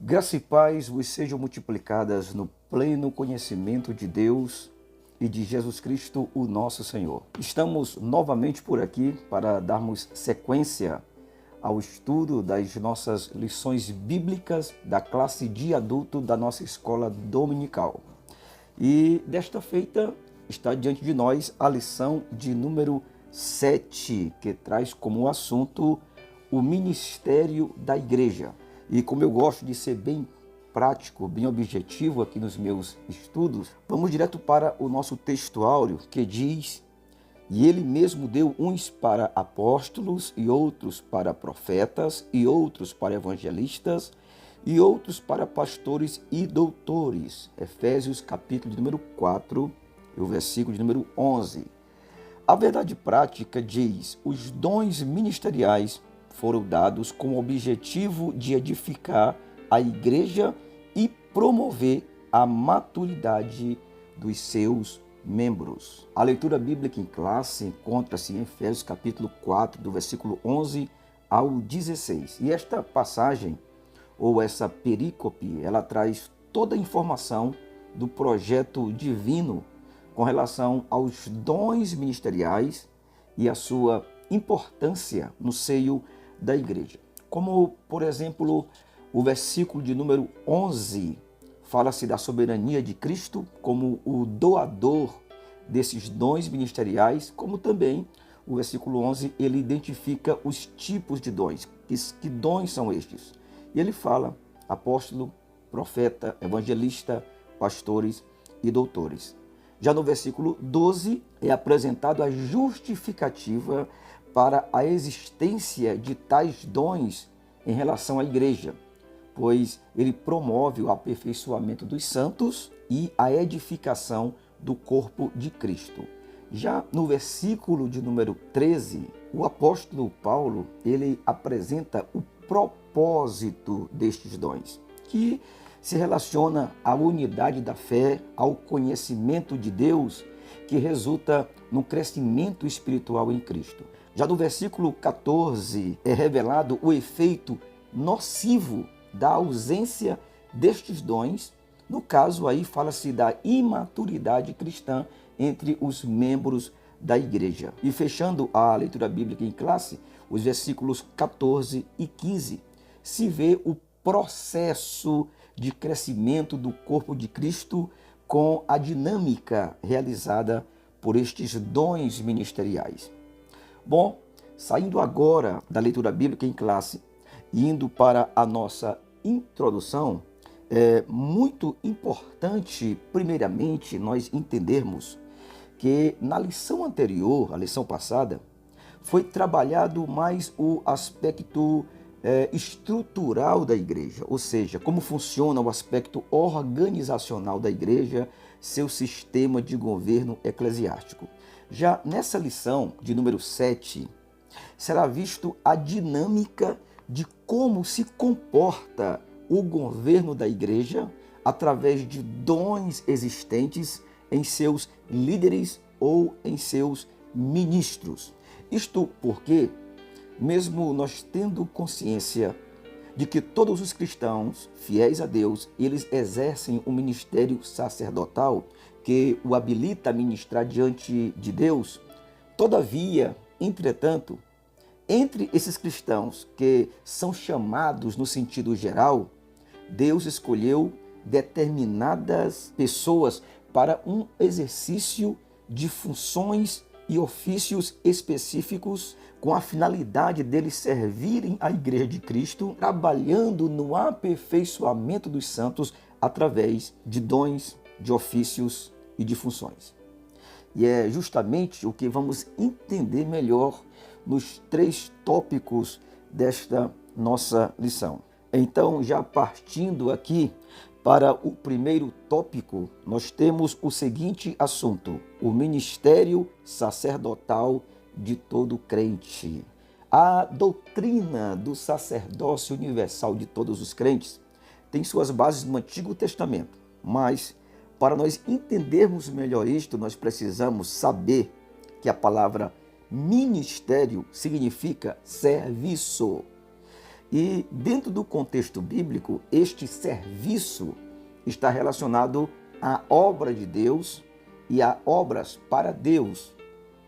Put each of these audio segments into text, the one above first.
Graça e paz vos sejam multiplicadas no pleno conhecimento de Deus e de Jesus Cristo, o nosso Senhor. Estamos novamente por aqui para darmos sequência ao estudo das nossas lições bíblicas da classe de adulto da nossa escola dominical. E desta feita está diante de nós a lição de número 7, que traz como assunto o ministério da igreja. E como eu gosto de ser bem prático, bem objetivo aqui nos meus estudos, vamos direto para o nosso texto áureo que diz: e ele mesmo deu uns para apóstolos, e outros para profetas, e outros para evangelistas, e outros para pastores e doutores. Efésios capítulo de número 4, e o versículo de número 11. A verdade prática diz: os dons ministeriais foram dados com o objetivo de edificar a igreja e promover a maturidade dos seus membros. A leitura bíblica em classe encontra-se em Efésios capítulo 4, do versículo 11 ao 16. E esta passagem, ou essa perícope, ela traz toda a informação do projeto divino com relação aos dons ministeriais e a sua importância no seio da igreja. Como, por exemplo, o versículo de número 11 fala-se da soberania de Cristo como o doador desses dons ministeriais, como também o versículo 11 ele identifica os tipos de dons. Que dons são estes? E ele fala apóstolo, profeta, evangelista, pastores e doutores. Já no versículo 12 é apresentado a justificativa para a existência de tais dons em relação à igreja, pois ele promove o aperfeiçoamento dos santos e a edificação do corpo de Cristo. Já no versículo de número 13, o apóstolo Paulo, ele apresenta o propósito destes dons, que se relaciona à unidade da fé, ao conhecimento de Deus, que resulta no crescimento espiritual em Cristo. Já no versículo 14 é revelado o efeito nocivo da ausência destes dons. No caso aí fala-se da imaturidade cristã entre os membros da igreja. E fechando a leitura bíblica em classe, os versículos 14 e 15, se vê o processo de crescimento do corpo de Cristo com a dinâmica realizada por estes dons ministeriais. Bom, saindo agora da leitura bíblica em classe e indo para a nossa introdução, é muito importante, primeiramente, nós entendermos que na lição anterior, a lição passada, foi trabalhado mais o aspecto estrutural da igreja, ou seja, como funciona o aspecto organizacional da igreja, seu sistema de governo eclesiástico. Já nessa lição de número 7, será visto a dinâmica de como se comporta o governo da igreja através de dons existentes em seus líderes ou em seus ministros. Isto porque, mesmo nós tendo consciência de que todos os cristãos fiéis a Deus, eles exercem um ministério sacerdotal que o habilita a ministrar diante de Deus, todavia, entretanto, entre esses cristãos que são chamados no sentido geral, Deus escolheu determinadas pessoas para um exercício de funções e ofícios específicos com a finalidade deles servirem a Igreja de Cristo, trabalhando no aperfeiçoamento dos santos através de dons, de ofícios e de funções. E é justamente o que vamos entender melhor nos 3 tópicos desta nossa lição. Então, já partindo aqui para o primeiro tópico, nós temos o seguinte assunto: o ministério sacerdotal de todo crente. A doutrina do sacerdócio universal de todos os crentes tem suas bases no Antigo Testamento, mas para nós entendermos melhor isto, nós precisamos saber que a palavra ministério significa serviço. E dentro do contexto bíblico, este serviço está relacionado à obra de Deus e a obras para Deus,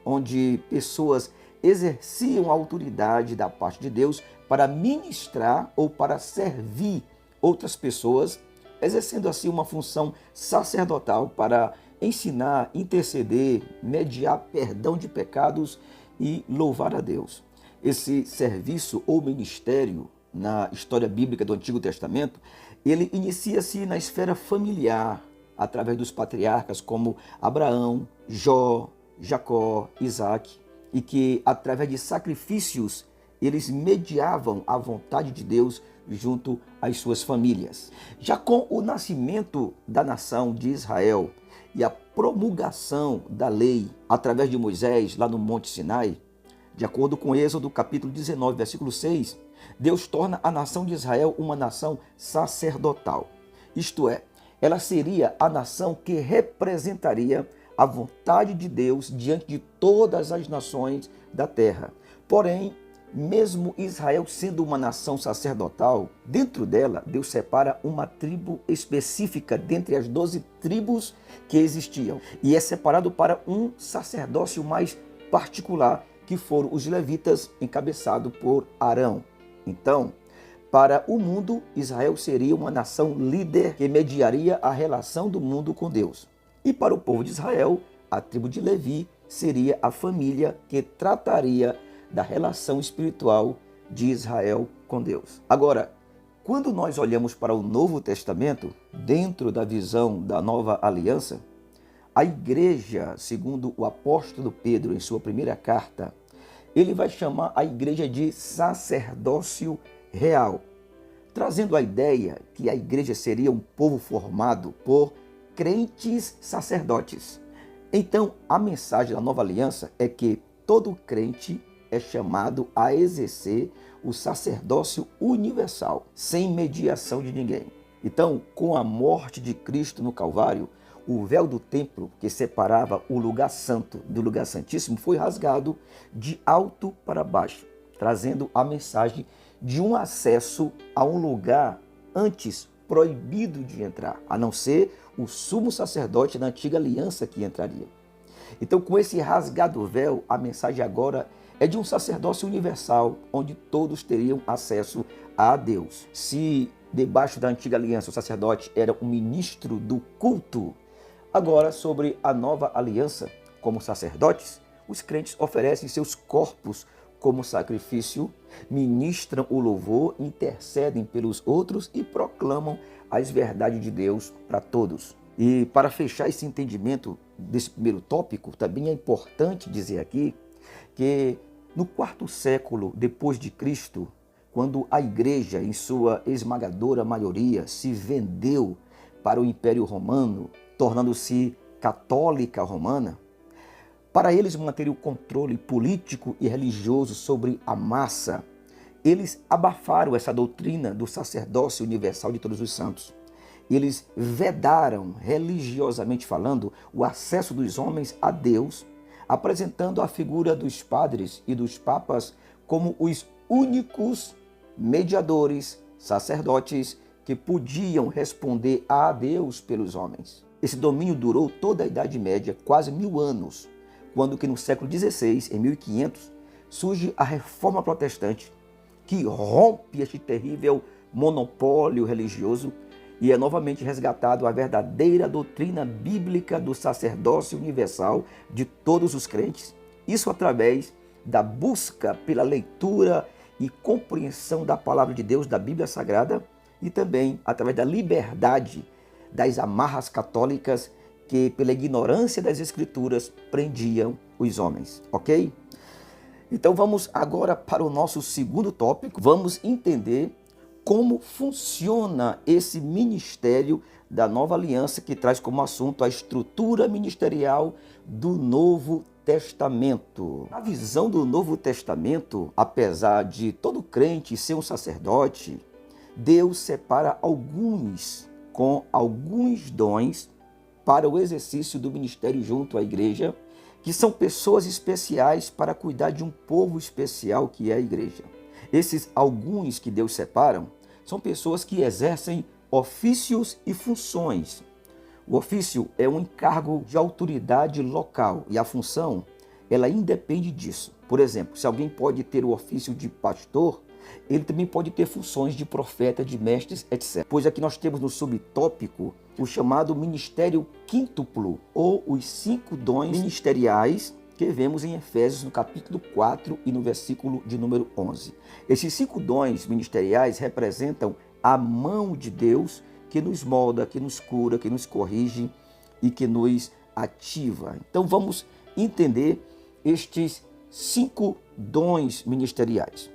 onde pessoas exerciam a autoridade da parte de Deus para ministrar ou para servir outras pessoas, exercendo assim uma função sacerdotal para ensinar, interceder, mediar perdão de pecados e louvar a Deus. Esse serviço ou ministério na história bíblica do Antigo Testamento, ele inicia-se na esfera familiar, através dos patriarcas como Abraão, Jó, Jacó, Isaac, e que através de sacrifícios eles mediavam a vontade de Deus junto às suas famílias. Já com o nascimento da nação de Israel e a promulgação da lei através de Moisés lá no Monte Sinai, de acordo com Êxodo capítulo 19, versículo 6, Deus torna a nação de Israel uma nação sacerdotal. Isto é, ela seria a nação que representaria a vontade de Deus diante de todas as nações da terra. Porém, mesmo Israel sendo uma nação sacerdotal, dentro dela Deus separa uma tribo específica dentre as 12 tribos que existiam. E é separado para um sacerdócio mais particular, que foram os levitas, encabeçado por Arão. Então, para o mundo, Israel seria uma nação líder que mediaria a relação do mundo com Deus. E para o povo de Israel, a tribo de Levi seria a família que trataria da relação espiritual de Israel com Deus. Agora, quando nós olhamos para o Novo Testamento, dentro da visão da nova aliança, a igreja, segundo o apóstolo Pedro em sua primeira carta, ele vai chamar a igreja de sacerdócio real, trazendo a ideia que a igreja seria um povo formado por crentes sacerdotes. Então, a mensagem da nova aliança é que todo crente é chamado a exercer o sacerdócio universal, sem mediação de ninguém. Então, com a morte de Cristo no Calvário, o véu do templo que separava o lugar santo do lugar santíssimo foi rasgado de alto para baixo, trazendo a mensagem de um acesso a um lugar antes proibido de entrar, a não ser o sumo sacerdote da antiga aliança que entraria. Então, com esse rasgado véu, a mensagem agora é de um sacerdócio universal, onde todos teriam acesso a Deus. Se debaixo da antiga aliança o sacerdote era um ministro do culto, agora sobre a nova aliança, como sacerdotes, os crentes oferecem seus corpos como sacrifício, ministram o louvor, intercedem pelos outros e proclamam as verdades de Deus para todos. E para fechar esse entendimento desse primeiro tópico, também é importante dizer aqui que no 4º século depois de Cristo, quando a igreja, em sua esmagadora maioria, se vendeu para o Império Romano, tornando-se católica romana, para eles manterem o controle político e religioso sobre a massa, eles abafaram essa doutrina do sacerdócio universal de todos os santos. Eles vedaram, religiosamente falando, o acesso dos homens a Deus, apresentando a figura dos padres e dos papas como os únicos mediadores, sacerdotes, que podiam responder a Deus pelos homens. Esse domínio durou toda a Idade Média, quase 1000 anos, quando que no século XVI, em 1500, surge a Reforma Protestante, que rompe este terrível monopólio religioso e é novamente resgatado a verdadeira doutrina bíblica do sacerdócio universal de todos os crentes. Isso através da busca pela leitura e compreensão da palavra de Deus, da Bíblia Sagrada, e também através da liberdade das amarras católicas que, pela ignorância das Escrituras, prendiam os homens, ok? Então vamos agora para o nosso segundo tópico. Vamos entender como funciona esse ministério da nova aliança, que traz como assunto a estrutura ministerial do Novo Testamento. A visão do Novo Testamento, apesar de todo crente ser um sacerdote, Deus separa alguns com alguns dons para o exercício do ministério junto à igreja, que são pessoas especiais para cuidar de um povo especial que é a igreja. Esses alguns que Deus separa são pessoas que exercem ofícios e funções. O ofício é um encargo de autoridade local e a função, ela independe disso. Por exemplo, se alguém pode ter o ofício de pastor, ele também pode ter funções de profeta, de mestres, etc. Pois aqui nós temos no subtópico o chamado ministério quíntuplo, ou os 5 dons ministeriais que vemos em Efésios no capítulo 4 e no versículo de número 11. Esses 5 dons ministeriais representam a mão de Deus que nos molda, que nos cura, que nos corrige e que nos ativa. Então vamos entender estes 5 dons ministeriais.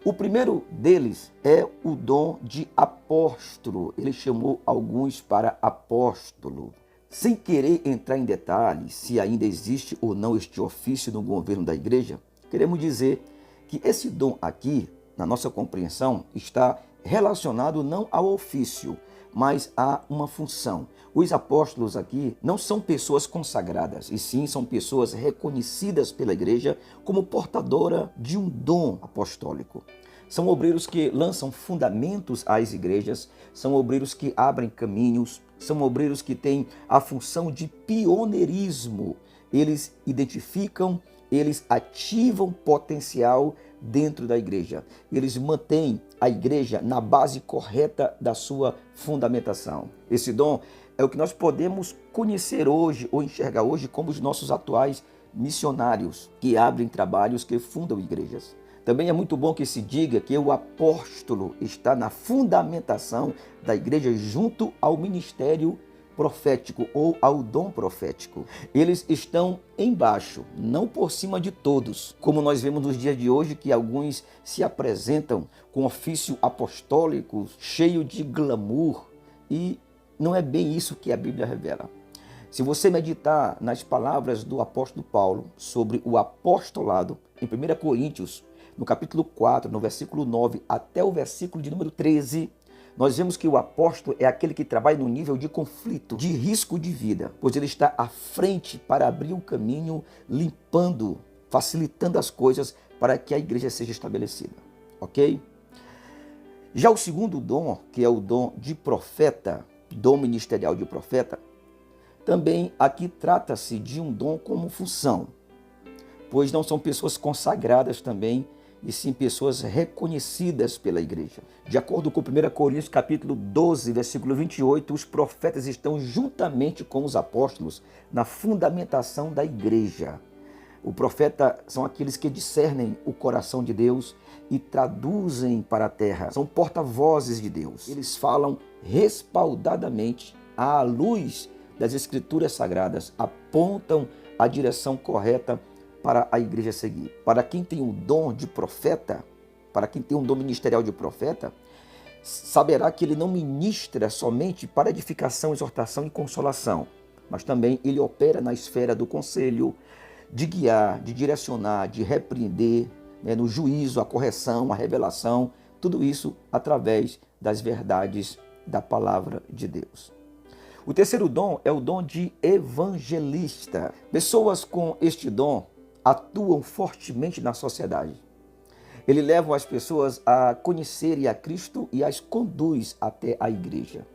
O primeiro deles é o dom de apóstolo. Ele chamou alguns para apóstolo. Sem querer entrar em detalhes se ainda existe ou não este ofício no governo da igreja, queremos dizer que esse dom aqui, na nossa compreensão, está relacionado não ao ofício, mas a uma função. Os apóstolos aqui não são pessoas consagradas, e sim são pessoas reconhecidas pela igreja como portadora de um dom apostólico. São obreiros que lançam fundamentos às igrejas, são obreiros que abrem caminhos, são obreiros que têm a função de pioneirismo. Eles identificam, eles ativam potencial dentro da igreja. Eles mantêm a igreja na base correta da sua fundamentação. Esse dom é o que nós podemos conhecer hoje ou enxergar hoje como os nossos atuais missionários que abrem trabalhos, que fundam igrejas. Também é muito bom que se diga que o apóstolo está na fundamentação da igreja junto ao ministério profético ou ao dom profético. Eles estão embaixo, não por cima de todos, como nós vemos nos dias de hoje que alguns se apresentam com ofício apostólico cheio de glamour, e não é bem isso que a Bíblia revela. Se você meditar nas palavras do apóstolo Paulo sobre o apostolado em 1 Coríntios, no capítulo 4, no versículo 9 até o versículo de número 13, nós vemos que o apóstolo é aquele que trabalha no nível de conflito, de risco de vida, pois ele está à frente para abrir o caminho, limpando, facilitando as coisas para que a igreja seja estabelecida, ok? Já o segundo dom, que é o dom de profeta, dom ministerial de profeta, também aqui trata-se de um dom como função, pois não são pessoas consagradas também, e sim pessoas reconhecidas pela igreja. De acordo com 1 Coríntios capítulo 12, versículo 28, os profetas estão juntamente com os apóstolos na fundamentação da igreja. O profeta são aqueles que discernem o coração de Deus e traduzem para a terra. São porta-vozes de Deus. Eles falam respaldadamente à luz das escrituras sagradas, apontam a direção correta para a igreja seguir. Para quem tem o dom de profeta, para quem tem um dom ministerial de profeta, saberá que ele não ministra somente para edificação, exortação e consolação, mas também ele opera na esfera do conselho, de guiar, de direcionar, de repreender, no juízo, a correção, a revelação, tudo isso através das verdades da palavra de Deus. O terceiro dom é o dom de evangelista. Pessoas com este dom atuam fortemente na sociedade. Ele leva as pessoas a conhecerem a Cristo e as conduz até a igreja.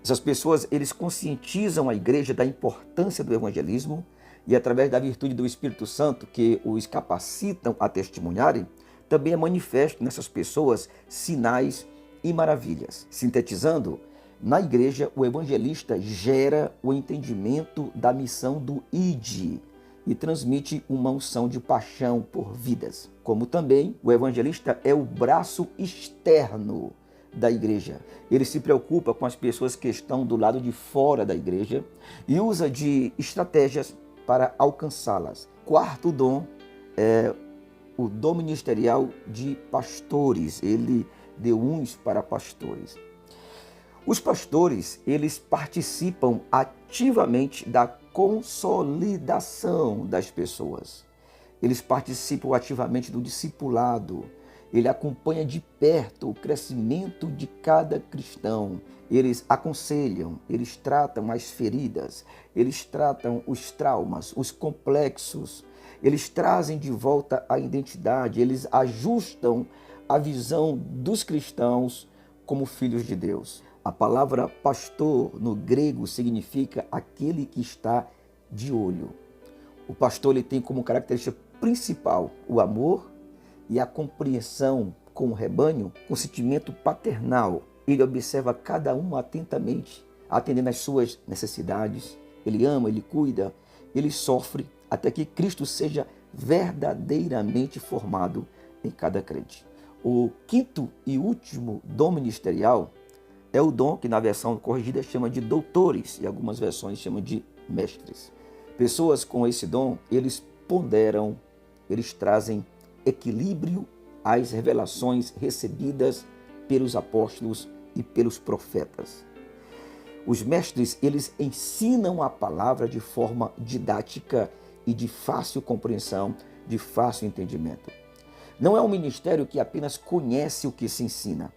Essas pessoas, eles conscientizam a igreja da importância do evangelismo e, através da virtude do Espírito Santo, que os capacitam a testemunharem, também é manifesto nessas pessoas sinais e maravilhas. Sintetizando, na igreja, o evangelista gera o entendimento da missão do ID, e transmite uma unção de paixão por vidas. Como também o evangelista é o braço externo da igreja. Ele se preocupa com as pessoas que estão do lado de fora da igreja e usa de estratégias para alcançá-las. Quarto dom é o dom ministerial de pastores. Ele deu uns para pastores. Os pastores, eles participam ativamente da consolidação das pessoas. Eles participam ativamente do discipulado. Ele acompanha de perto o crescimento de cada cristão. Eles aconselham, eles tratam as feridas, eles tratam os traumas, os complexos. Eles trazem de volta a identidade, eles ajustam a visão dos cristãos como filhos de Deus. A palavra pastor no grego significa aquele que está de olho. O pastor ele tem como característica principal o amor e a compreensão com o rebanho, com sentimento paternal. Ele observa cada um atentamente, atendendo às suas necessidades. Ele ama, ele cuida, ele sofre, até que Cristo seja verdadeiramente formado em cada crente. O quinto e último dom ministerial é o dom que na versão corrigida chama de doutores e algumas versões chamam de mestres. Pessoas com esse dom, eles ponderam, eles trazem equilíbrio às revelações recebidas pelos apóstolos e pelos profetas. Os mestres, eles ensinam a palavra de forma didática e de fácil compreensão, de fácil entendimento. Não é um ministério que apenas conhece o que se ensina,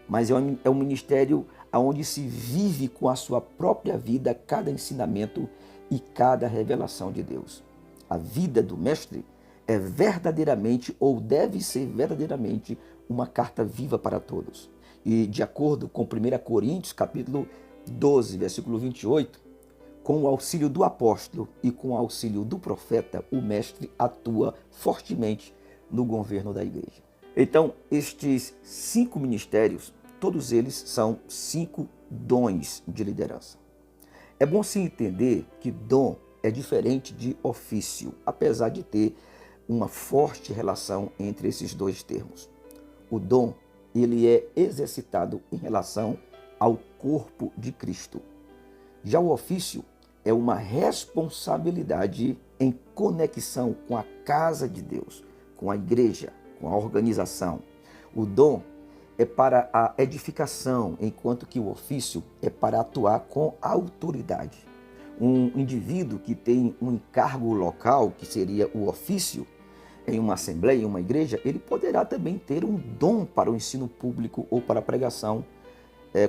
mas é um ministério onde se vive com a sua própria vida cada ensinamento e cada revelação de Deus. A vida do mestre é verdadeiramente, ou deve ser verdadeiramente, uma carta viva para todos. E de acordo com 1 Coríntios, capítulo 12, versículo 28, com o auxílio do apóstolo e com o auxílio do profeta, o mestre atua fortemente no governo da igreja. Então, estes 5 ministérios, todos eles são 5 dons de liderança. É bom se entender que dom é diferente de ofício, apesar de ter uma forte relação entre esses dois termos. O dom, ele é exercitado em relação ao corpo de Cristo. Já o ofício é uma responsabilidade em conexão com a casa de Deus, com a igreja, com a organização. O dom é para a edificação, enquanto que o ofício é para atuar com autoridade. Um indivíduo que tem um encargo local, que seria o ofício, em uma assembleia, em uma igreja, ele poderá também ter um dom para o ensino público ou para a pregação,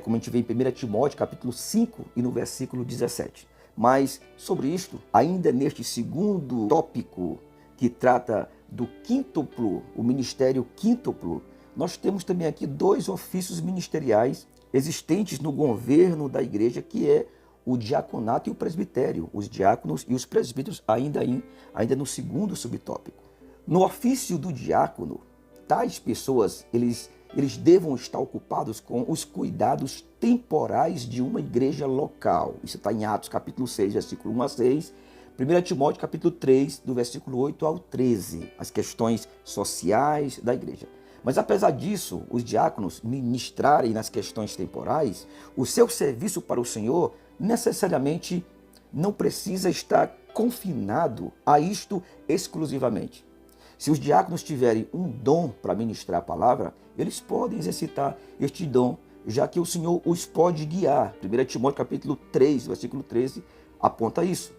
como a gente vê em 1 Timóteo, capítulo 5 e no versículo 17. Mas sobre isto, ainda neste segundo tópico que trata do quíntuplo, o ministério quíntuplo, nós temos também aqui 2 ofícios ministeriais existentes no governo da igreja, que é o diaconato e o presbitério, os diáconos e os presbíteros, ainda no segundo subtópico. No ofício do diácono, tais pessoas, eles devam estar ocupados com os cuidados temporais de uma igreja local. Isso está em Atos capítulo 6, versículo 1 a 6, 1 Timóteo capítulo 3, do versículo 8 ao 13, as questões sociais da igreja. Mas apesar disso, os diáconos ministrarem nas questões temporais, o seu serviço para o Senhor necessariamente não precisa estar confinado a isto exclusivamente. Se os diáconos tiverem um dom para ministrar a palavra, eles podem exercitar este dom, já que o Senhor os pode guiar. 1 Timóteo capítulo 3, versículo 13, aponta isso.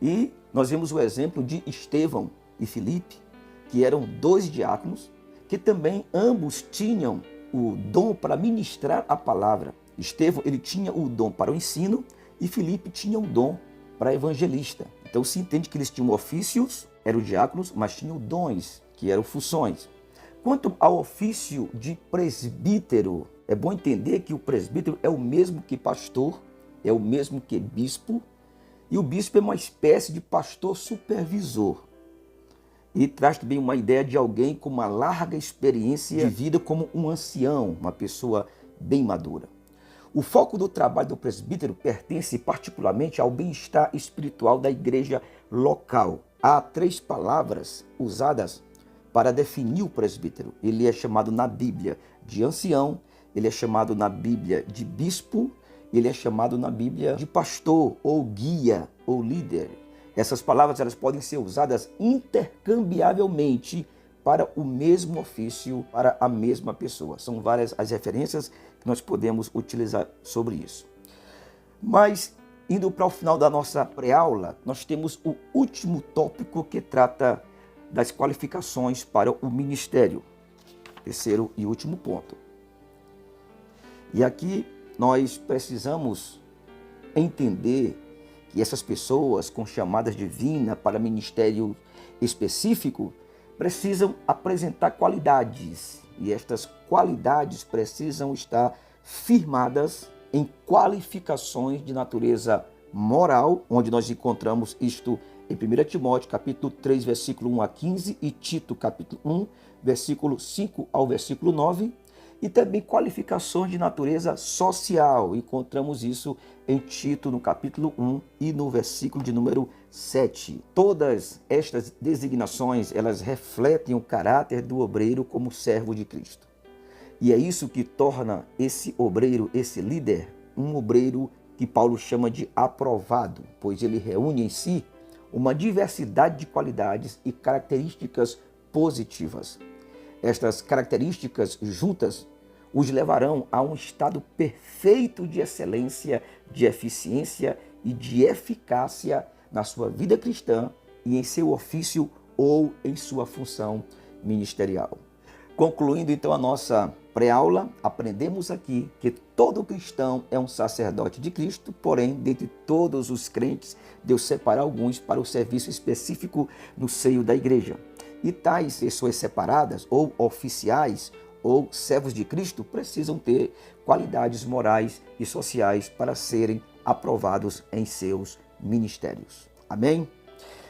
E nós vemos o exemplo de Estevão e Filipe, que eram 2 diáconos, que também ambos tinham o dom para ministrar a palavra. Estevão, ele tinha o dom para o ensino e Filipe tinha o dom para evangelista. Então se entende que eles tinham ofícios, eram diáconos, mas tinham dons, que eram funções. Quanto ao ofício de presbítero, é bom entender que o presbítero é o mesmo que pastor, é o mesmo que bispo, e o bispo é uma espécie de pastor supervisor. E traz também uma ideia de alguém com uma larga experiência de vida como um ancião, uma pessoa bem madura. O foco do trabalho do presbítero pertence particularmente ao bem-estar espiritual da igreja local. Há 3 palavras usadas para definir o presbítero. Ele é chamado na Bíblia de ancião, ele é chamado na Bíblia de bispo, ele é chamado na Bíblia de pastor, ou guia, ou líder. Essas palavras elas podem ser usadas intercambiavelmente para o mesmo ofício, para a mesma pessoa. São várias as referências que nós podemos utilizar sobre isso. Mas, indo para o final da nossa pré-aula, nós temos o último tópico que trata das qualificações para o ministério. Terceiro e último ponto. E aqui nós precisamos entender que essas pessoas com chamadas divinas para ministério específico precisam apresentar qualidades E estas qualidades precisam estar firmadas em qualificações de natureza moral, onde nós encontramos isto em 1 Timóteo, capítulo 3, versículo 1 a 15, e Tito, capítulo 1, versículo 5 ao versículo 9, e também qualificações de natureza social. Encontramos isso em Tito, no capítulo 1 e no versículo de número 7. Todas estas designações, elas refletem o caráter do obreiro como servo de Cristo. E é isso que torna esse obreiro, esse líder, um obreiro que Paulo chama de aprovado, pois ele reúne em si uma diversidade de qualidades e características positivas. Estas características juntas os levarão a um estado perfeito de excelência, de eficiência e de eficácia na sua vida cristã e em seu ofício ou em sua função ministerial. Concluindo então a nossa pré-aula, aprendemos aqui que todo cristão é um sacerdote de Cristo, porém, dentre todos os crentes, Deus separa alguns para o serviço específico no seio da igreja. E tais pessoas separadas, ou oficiais, ou servos de Cristo, precisam ter qualidades morais e sociais para serem aprovados em seus ministérios. Amém?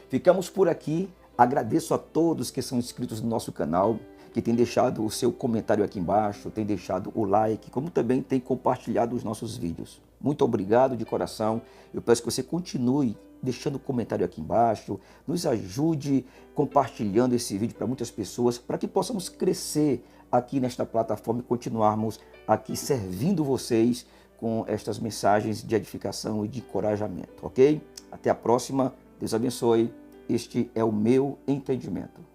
Ficamos por aqui. Agradeço a todos que são inscritos no nosso canal, que tem deixado o seu comentário aqui embaixo, tem deixado o like, como também tem compartilhado os nossos vídeos. Muito obrigado de coração. Eu peço que você continue deixando o comentário aqui embaixo, nos ajude compartilhando esse vídeo para muitas pessoas, para que possamos crescer aqui nesta plataforma e continuarmos aqui servindo vocês com estas mensagens de edificação e de encorajamento, ok? Até a próxima. Deus abençoe. Este é o meu entendimento.